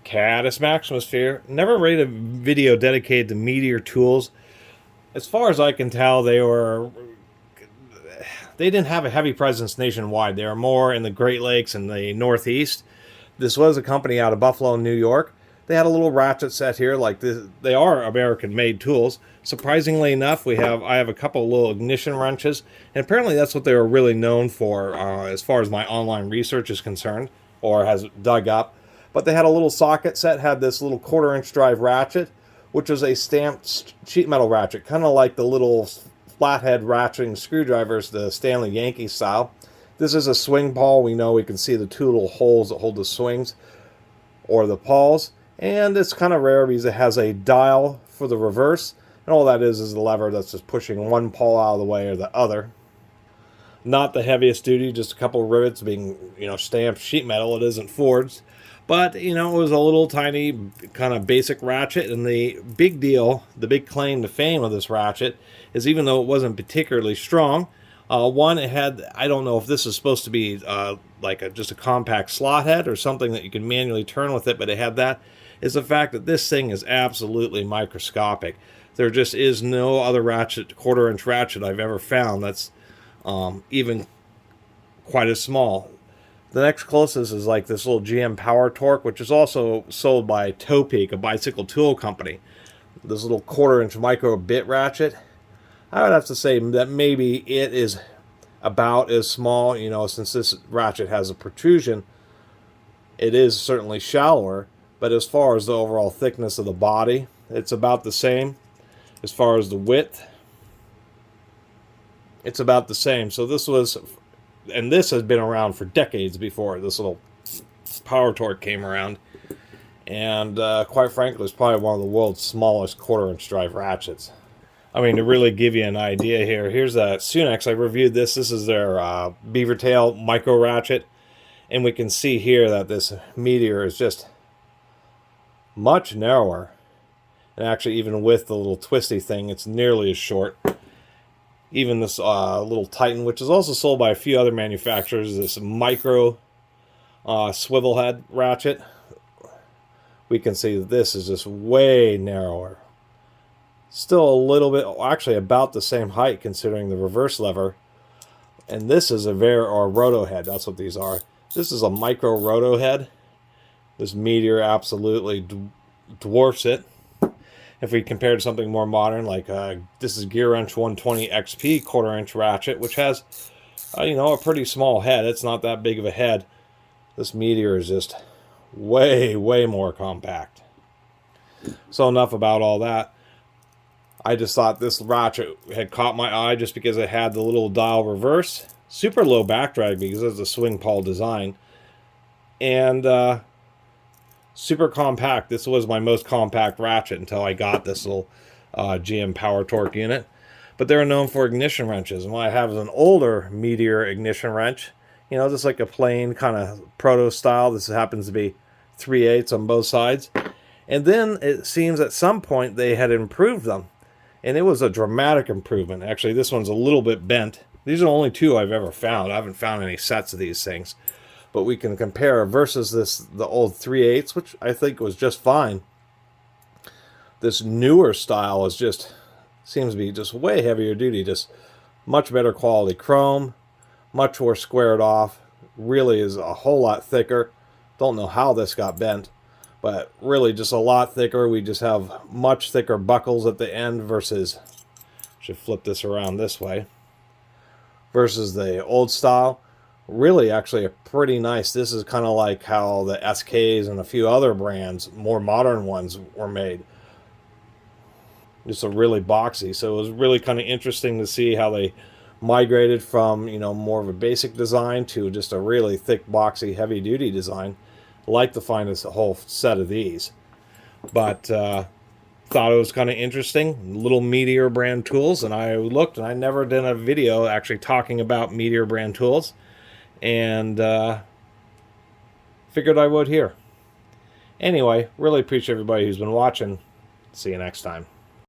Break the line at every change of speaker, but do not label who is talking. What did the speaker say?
Catus Maximus here. Never made a video dedicated to Meteor tools. As far as I can tell, they didn't have a heavy presence nationwide. They were more in the Great Lakes and the Northeast. This was a company out of Buffalo, New York. They had a little ratchet set here, like this. They are American-made tools. Surprisingly enough, I have a couple of little ignition wrenches, and apparently that's what they were really known for, as far as my online research is concerned, or has dug up. But they had a little socket set, had this little 1/4-inch drive ratchet, which was a stamped sheet metal ratchet, kind of like the little flathead ratcheting screwdrivers, the Stanley Yankee style. This is a swing pawl. We know we can see the two little holes that hold the swings or the pawls. And it's kind of rare because it has a dial for the reverse. And all that is a lever that's just pushing one pawl out of the way or the other. Not the heaviest duty, just a couple of rivets being, stamped sheet metal. It isn't forged. But, it was a little tiny kind of basic ratchet. And the big deal, the big claim to fame of this ratchet is even though it wasn't particularly strong, one, it had, I don't know if this is supposed to be just a compact slot head or something that you can manually turn with it, but it had that, is the fact that this thing is absolutely microscopic. There just is no other ratchet, 1/4-inch ratchet I've ever found that's even quite as small. The next closest is like this little GM Power Torque, which is also sold by Toe Peak, a bicycle tool company. This little 1/4-inch micro bit ratchet. I would have to say that maybe it is about as small, since this ratchet has a protrusion, it is certainly shallower, but as far as the overall thickness of the body, it's about the same. As far as the width, it's about the same. So this has been around for decades before this little Power Torque came around. And quite frankly, it's probably one of the world's smallest 1/4-inch drive ratchets. I mean, to really give you an idea here, here's a Sunex. I reviewed this. This is their beaver tail micro ratchet. And we can see here that this Meteor is just much narrower. And actually, even with the little twisty thing, it's nearly as short. Even this little Titan, which is also sold by a few other manufacturers, this micro swivel head ratchet, we can see that this is just way narrower. Still a little bit, actually about the same height considering the reverse lever. And this is or roto head, that's what these are. This is a micro roto head. This Meteor absolutely dwarfs it. If we compare to something more modern, like this is Gear Wrench 120 XP 1/4-inch ratchet, which has, a pretty small head. It's not that big of a head. This Meteor is just way, way more compact. So enough about all that. I just thought this ratchet had caught my eye just because it had the little dial reverse. Super low back drag because it's a swing pawl design. And super compact. This was my most compact ratchet until I got this little GM Power Torque unit. But they're known for ignition wrenches. And what I have is an older Meteor ignition wrench. Just like a plain kind of proto style. This happens to be 3/8 on both sides. And then it seems at some point they had improved them. And it was a dramatic improvement. Actually, this one's a little bit bent. These are the only two I've ever found. I haven't found any sets of these things. But we can compare versus the old 3/8, which I think was just fine. This newer style seems to be just way heavier duty. Just much better quality chrome. Much more squared off. Really is a whole lot thicker. Don't know how this got bent. But really just a lot thicker. We just have much thicker buckles at the end versus, should flip this around this way, versus the old style. Really actually a pretty nice, this is kind of like how the SKs and a few other brands, more modern ones, were made. Just a really boxy. So it was really kind of interesting to see how they migrated from, more of a basic design to just a really thick, boxy, heavy duty design. Like to find a whole set of these, but thought it was kind of interesting. Little Meteor brand tools, and I looked, and I never did a video actually talking about Meteor brand tools, and figured I would here. Anyway, really appreciate everybody who's been watching. See you next time.